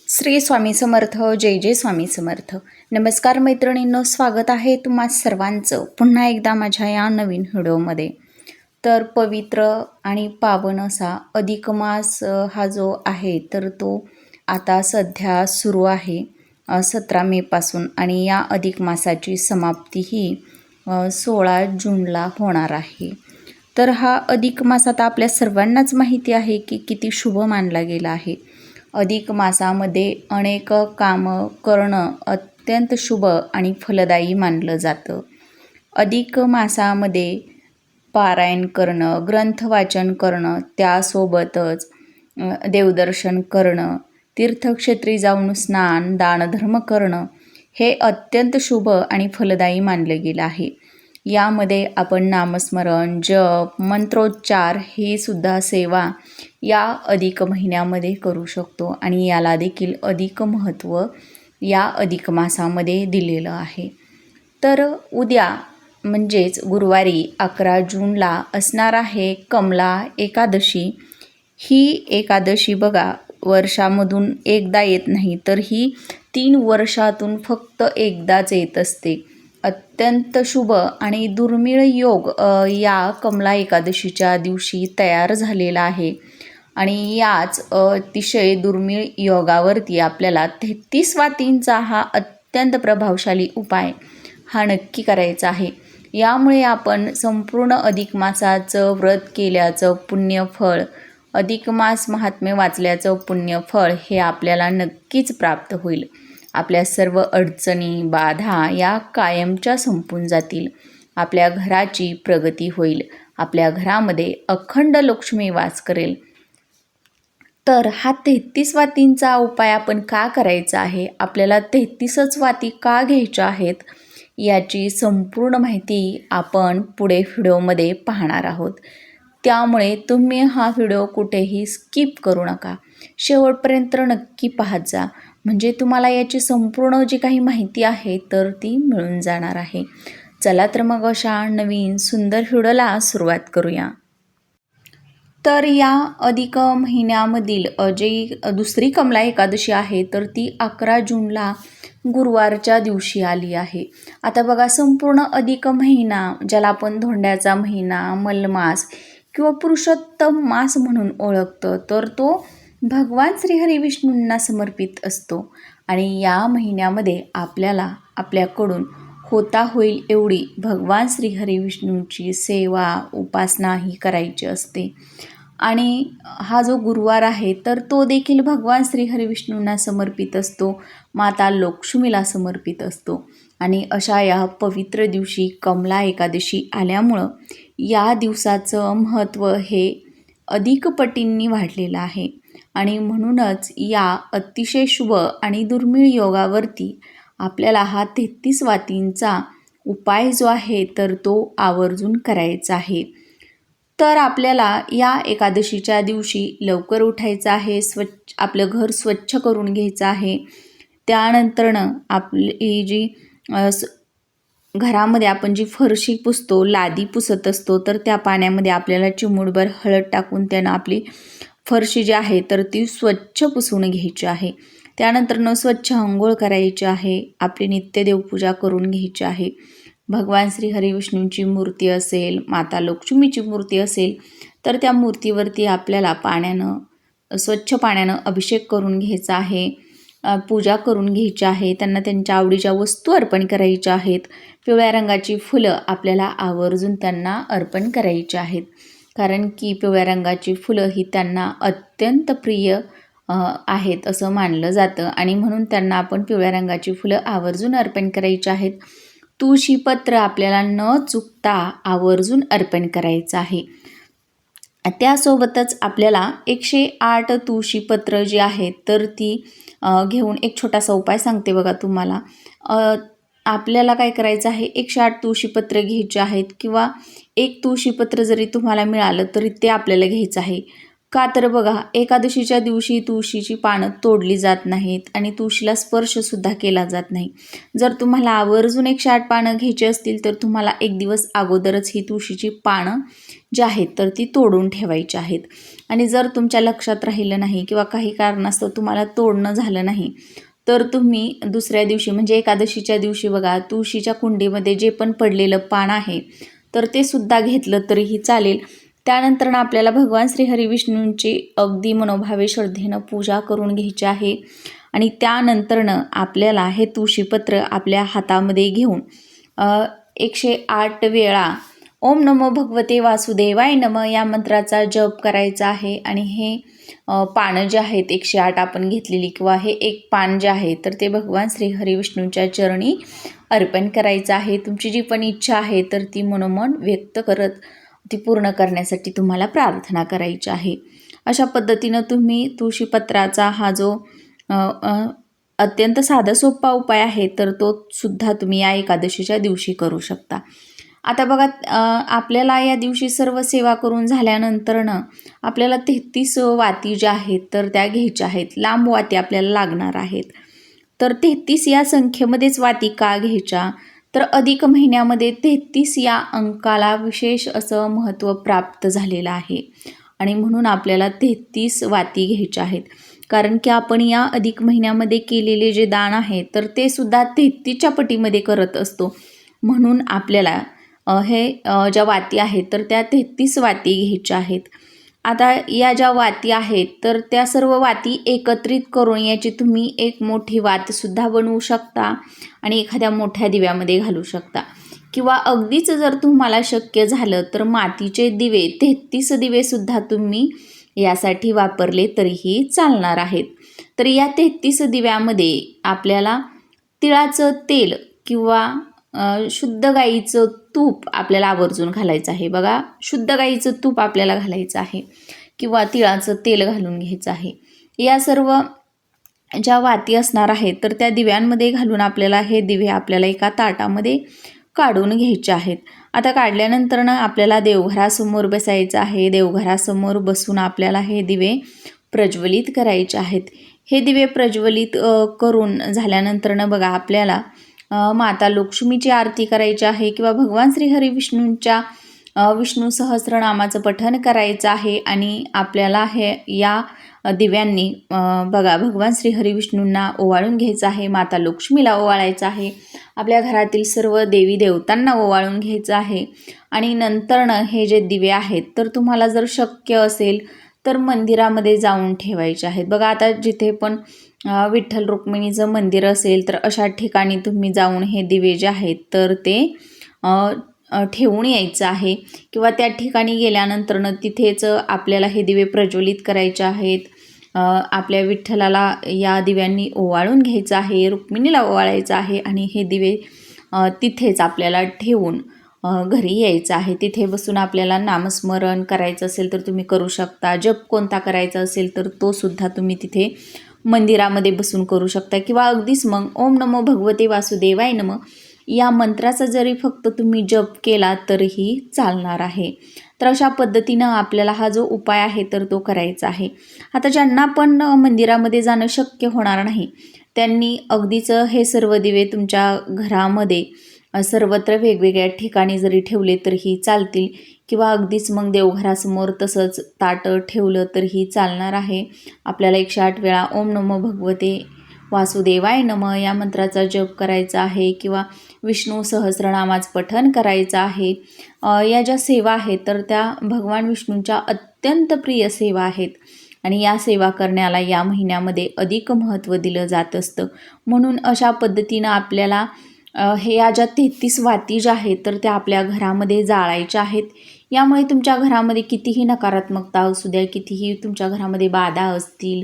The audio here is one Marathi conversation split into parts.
श्री स्वामी समर्थ. जय जय स्वामी समर्थ. नमस्कार मैत्रिणींनो, स्वागत आहे तुम्हा सर्वांचं पुन्हा एकदा माझ्या या नवीन व्हिडिओमध्ये. तर पवित्र आणि पावन असा अधिक मास हा जो आहे तर तो आता सध्या सुरू आहे 17 मेपासून आणि या अधिक मासाची समाप्ती ही 16 जूनला होणार आहे. तर हा अधिक मास आता आपल्या सर्वांनाच माहिती आहे की किती शुभ मानला गेला आहे. अधिक मासामध्ये अनेक कामं करणं अत्यंत शुभ आणि फलदायी मानलं जातं. अधिक मासामध्ये पारायण करणं, ग्रंथवाचन करणं, त्यासोबतच देवदर्शन करणं, तीर्थक्षेत्री जाऊन स्नान, दानधर्म करणं हे अत्यंत शुभ आणि फलदायी मानलं गेलं आहे. यामध्ये आपण नामस्मरण, जप, मंत्रोच्चार हे सुद्धा सेवा या अधिक महिन्यामध्ये करू शकतो आणि याला देखील अधिक महत्त्व या अधिक मासामध्ये दिलेलं आहे. तर उद्या म्हणजेच गुरुवारी 11 जूनला असणार आहे कमला एकादशी. ही एकादशी बघा वर्षामधून एकदा येत नाही, तर ही 3 वर्षातून फक्त एकदाच येत असते. अत्यंत शुभ आणि दुर्मिळ योग या कमला एकादशीच्या दिवशी तयार झालेला आहे आणि याच अतिशय दुर्मिळ योगावरती आपल्याला 33 वातींचा हा अत्यंत प्रभावशाली उपाय हा नक्की करायचा आहे. यामुळे आपण संपूर्ण अधिक मासाचं व्रत केल्याचं पुण्यफळ, अधिक मास महात्म्य वाचल्याचं पुण्यफळ हे आपल्याला नक्कीच प्राप्त होईल. आपल्या सर्व अडचणी, बाधा या कायमच्या संपून जातील. आपल्या घराची प्रगती होईल. आपल्या घरामध्ये अखंड लक्ष्मी वास करेल. तर हा 33 वातींचा उपाय आपण का करायचा आहे, आपल्याला 33च वाती का घ्यायच्या आहेत, याची संपूर्ण माहिती आपण पुढे व्हिडिओमध्ये पाहणार आहोत. त्यामुळे तुम्ही हा व्हिडिओ कुठेही स्किप करू नका, शेवटपर्यंत नक्की पाहत जा, म्हणजे तुम्हाला याची संपूर्ण जी काही माहिती आहे तर ती मिळून जाणार आहे. चला तर मग अशा नवीन सुंदर व्हिडिओला सुरुवात करूया. तर या अधिक महिन्यामधील जी दुसरी कमला एकादशी आहे तर ती 11 जूनला गुरुवारच्या दिवशी आली आहे. आता बघा संपूर्ण अधिक महिना, ज्याला आपण धोंड्याचा महिना, मलमास किंवा पुरुषोत्तम मास म्हणून ओळखतो, तर तो भगवान श्रीहरी विष्णूंना समर्पित असतो आणि या महिन्यामध्ये आपल्याला आपल्याकडून होता होईल एवढी भगवान श्रीहरी विष्णूंची सेवा, उपासना ही करायची असते. आणि हा जो गुरुवार आहे तर तो देखील भगवान श्रीहरी विष्णूंना समर्पित असतो, माता लक्ष्मीला समर्पित असतो. आणि अशा या पवित्र दिवशी कमला एकादशी आल्यामुळं या दिवसाचं महत्त्व हे अधिक पटींनी वाढलेलं आहे आणि म्हणूनच या अतिशय शुभ आणि दुर्मिळ योगावरती आपल्याला हा 33 वातींचा उपाय जो आहे तर तो आवर्जून करायचा आहे. तर आपल्याला या एकादशीच्या दिवशी लवकर उठायचं आहे, आपलं घर स्वच्छ करून घ्यायचं आहे. त्यानंतरनं आपली जी घरामध्ये आपण जी फरशी पुसतो, लादी पुसत असतो, तर त्या पाण्यामध्ये आपल्याला चिमूटभर हळद टाकून त्यानं आपली फरशी जी आहे तर ती स्वच्छ पुसून घ्यायची आहे. त्यानंतरनं स्वच्छ अंघोळ करायची आहे, आपली नित्य देवपूजा करून घ्यायची आहे. भगवान श्री हरिविष्णूंची मूर्ती असेल, माता लक्ष्मीची मूर्ती असेल तर त्या मूर्तीवरती आपल्याला स्वच्छ पाण्यानं अभिषेक करून घ्यायचा आहे, पूजा करून घ्यायची आहे. त्यांना त्यांच्या आवडीच्या वस्तू अर्पण करायच्या आहेत. पिवळ्या रंगाची फुलं आपल्याला आवर्जून त्यांना अर्पण करायची आहेत, कारण की पिवळ्या रंगाची फुलं ही त्यांना अत्यंत प्रिय आहेत असं मानलं जातं आणि म्हणून त्यांना आपण पिवळ्या रंगाची फुलं आवर्जून अर्पण करायची आहेत. तुळशीपत्र आपल्याला न चुकता आवर्जून अर्पण करायचं आहे. त्यासोबतच आपल्याला 108 तुळशीपत्र जी आहेत तर ती घेऊन एक छोटासा उपाय सांगते बघा तुम्हाला. आपल्याला काय करायचं आहे, 108 तुळशीपत्र घ्यायचे आहेत किंवा एक तुळशीपत्र जरी तुम्हाला मिळालं तरी ते आपल्याला घ्यायचं आहे. का तर बघा, एकादशीच्या दिवशी तुळशीची पानं तोडली जात नाहीत आणि तुळशीला स्पर्शसुद्धा केला जात नाही. जर तुम्हाला आवर्जून 108 पानं घ्यायची असतील तर तुम्हाला एक दिवस अगोदरच ही तुळशीची पानं जी आहेत तर ती तोडून ठेवायची आहेत. आणि जर तुमच्या लक्षात राहिलं नाही किंवा काही कारणास्तव तुम्हाला तोडणं झालं नाही तर तुम्ही दुसऱ्या दिवशी म्हणजे एकादशीच्या दिवशी बघा, तुळशीच्या कुंडीमध्ये जे पण पडलेलं पान आहे तर ते सुद्धा घेतलं तरीही चालेल. त्यानंतर आपल्याला भगवान श्री हरिविष्णूंची अगदी मनोभावे श्रद्धेनं पूजा करून घ्यायची आहे. आणि त्यानंतरनं आपल्याला हे तुळशीपत्र आपल्या हातामध्ये घेऊन 108 वेळा ओम नमो भगवते वासुदेवाय नमः या मंत्राचा जप करायचा आहे. आणि हे पानं जे आहेत 108 आपण घेतलेली किंवा हे एक पान जे आहे तर ते भगवान श्री हरिविष्णूंच्या चरणी अर्पण करायचं आहे. तुमची जी पण इच्छा आहे तर ती मनोमन व्यक्त करत ती पूर्ण करण्यासाठी तुम्हाला प्रार्थना करायची आहे. अशा पद्धतीनं तुम्ही तुळशीपत्राचा हा जो अत्यंत साधा सोपा उपाय आहे तर तो सुद्धा तुम्ही या एकादशीच्या दिवशी करू शकता. आता बघा, आपल्याला या दिवशी सर्व सेवा करून झाल्यानंतरनं आपल्याला 33 वाती ज्या आहेत तर त्या घ्यायच्या आहेत. लांब वाती आपल्याला लागणार आहेत. तर 33 या संख्येमध्येच वाती का घ्यायच्या, तर अधिक महिन्यामध्ये 33 या अंकाला विशेष असं महत्त्व प्राप्त झालेलं आहे. आणि म्हणून आपल्याला 33 वाती घ्यायच्या आहेत. कारण की आपण या अधिक महिन्यामध्ये केलेले जे दान आहे तर ते सुद्धा 33च्या पटीमध्ये करत असतो. म्हणून आपल्याला ज्या वाती आहेत तर त्या 33 वाती घ्यायच्या आहेत. आता या ज्या वाती आहेत तर त्या सर्व वाती एकत्रित करून याची तुम्ही एक मोठी वातसुद्धा बनवू शकता आणि एखाद्या मोठ्या दिव्यामध्ये घालू शकता. किंवा अगदीच जर तुम्हाला शक्य झालं तर मातीचे दिवे 33 दिवेसुद्धा तुम्ही यासाठी वापरले तरीही चालणार आहेत. तर या 33 दिव्यामध्ये आपल्याला तिळाचं तेल किंवा शुद्ध गाईचं तूप आपल्याला आवर्जून घालायचं आहे. बघा, शुद्ध गाईचं तूप आपल्याला घालायचं आहे किंवा तिळाचं तेल घालून घ्यायचं आहे. या सर्व ज्या वाती असणार आहेत तर त्या दिव्यांमध्ये घालून आपल्याला हे दिवे आपल्याला एका ताटामध्ये काढून घ्यायचे आहेत. आता काढल्यानंतर आपल्याला देवघरासमोर बसायचं आहे. देवघरासमोर बसून आपल्याला हे दिवे प्रज्वलित करायचे आहेत. हे दिवे प्रज्वलित करून झाल्यानंतर बघा, आपल्याला माता लक्ष्मीची आरती करायची आहे किंवा भगवान श्री हरिविष्णूंच्या विष्णू सहस्रनामाचं पठण करायचं आहे. आणि आपल्याला हे या दिव्यांनी बघा भगवान श्री हरिविष्णूंना ओवाळून घ्यायचं आहे, माता लक्ष्मीला ओवाळायचं आहे, आपल्या घरातील सर्व देवी देवतांना ओवाळून घ्यायचं आहे. आणि नंतरनं हे जे दिवे आहेत तर तुम्हाला जर शक्य असेल तर मंदिरामध्ये जाऊन ठेवायचे आहेत. बघा, आता जिथे पण विठ्ठल रुक्मिणीचं मंदिर असेल तर अशा ठिकाणी तुम्ही जाऊन हे दिवे जे आहेत तर ते ठेवून यायचं आहे. किंवा त्या ठिकाणी गेल्यानंतरनं तिथेच आपल्याला हे दिवे प्रज्वलित करायचे आहेत. आपल्या विठ्ठलाला या दिव्यांनी ओवाळून घ्यायचं आहे, रुक्मिणीला ओवाळायचं आहे आणि हे दिवे तिथेच आपल्याला ठेवून घरी यायचं आहे. तिथे बसून आपल्याला नामस्मरण करायचं असेल तर तुम्ही करू शकता. जप कोणता करायचा असेल तर तो सुद्धा तुम्ही तिथे मंदिरामध्ये बसून करू शकता. किंवा अगदीच मग ओम नमो भगवते वासुदेवाय नमः या मंत्राचा जरी फक्त तुम्ही जप केला तरीही चालणार आहे. तर अशा पद्धतीनं आपल्याला हा जो उपाय आहे तर तो करायचा आहे. आता ज्यांना पण मंदिरामध्ये जाणं शक्य होणार नाही त्यांनी अगदीच हे सर्व दिवे तुमच्या घरामध्ये सर्वत्र वेगवेगळ्या ठिकाणी जरी ठेवले तरीही चालतील. किंवा अगदीच मग देवघरासमोर तसंच ताट ठेवलं तरीही चालणार आहे. आपल्याला 108 वेळा ओम नमो भगवते वासुदेवाय नमः या मंत्राचा जप करायचा आहे किंवा विष्णू सहस्रनामाचं पठण करायचं आहे. या ज्या सेवा आहेत तर त्या भगवान विष्णूंच्या अत्यंत प्रिय सेवा आहेत आणि या सेवा करण्याला या महिन्यामध्ये अधिक महत्त्व दिलं जात असतं. म्हणून अशा पद्धतीनं आपल्याला या ज्या 33 वाती ज्या आहेत तर त्या आपल्या घरामध्ये जाळायच्या आहेत. यामुळे तुमच्या घरामध्ये कितीही नकारात्मकता असू द्या, कितीही तुमच्या घरामध्ये बाधा असतील,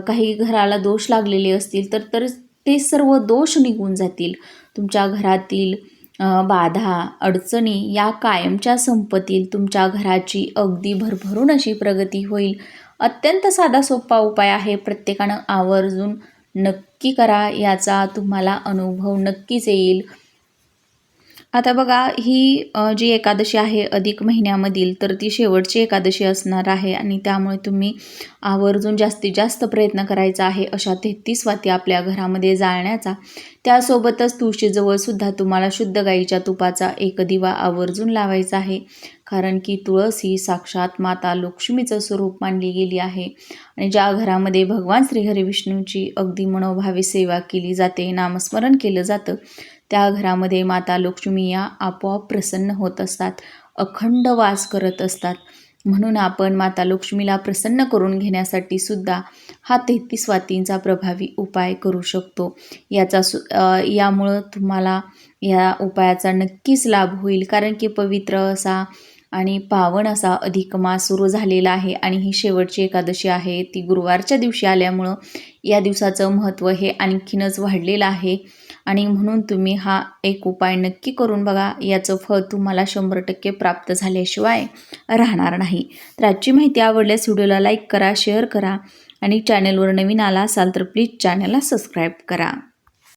काही घराला दोष लागलेले असतील तर ते सर्व दोष निघून जातील. तुमच्या घरातील बाधा अडचणी या कायमच्या संपतील. तुमच्या घराची अगदी भरभरून अशी प्रगती होईल. अत्यंत साधा सोपा उपाय आहे. प्रत्येकानं आवर्जून नक्की करा. याचा तुम्हाला अनुभव नक्कीच येईल. आता बघा ही जी एकादशी आहे अधिक महिन्यामधील, तर ती शेवटची एकादशी असणार आहे आणि त्यामुळे तुम्ही आवर्जून जास्तीत जास्त प्रयत्न करायचा आहे अशा 33 वाती आपल्या घरामध्ये जाळण्याचा. त्यासोबतच तुळशीजवळ सुद्धा तुम्हाला शुद्ध गाईच्या तुपाचा एक दिवा आवर्जून लावायचा आहे. कारण की तुळस ही साक्षात माता लक्ष्मीचं स्वरूप मानली गेली आहे आणि ज्या घरामध्ये भगवान श्रीहरी विष्णूंची अगदी मनोभावे सेवा केली जाते, नामस्मरण केलं जातं, त्या घरामध्ये माता लक्ष्मी या आपोआप प्रसन्न होत असतात, अखंड वास करत असतात. म्हणून आपण माता लक्ष्मीला प्रसन्न करून घेण्यासाठी सुद्धा हा 33 वातींचा प्रभावी उपाय करू शकतो. यामुळं तुम्हाला या उपायाचा नक्कीच लाभ होईल. कारण की पवित्र असा आणि पावन असा अधिक मास सुरू झालेला आहे आणि ही शेवटची एकादशी आहे, ती गुरुवारच्या दिवशी आल्यामुळं या दिवसाचं महत्त्व हे आणखीनच वाढलेलं आहे. आणि म्हणून तुम्ही हा एक उपाय नक्की करून बघा. याचं फळ तुम्हाला 100% प्राप्त झाल्याशिवाय राहणार नाही. तर आजची माहिती आवडल्यास व्हिडिओला लाईक करा, शेअर करा आणि चॅनलवर नवीन आला असाल तर प्लीज चॅनलला सबस्क्राईब करा.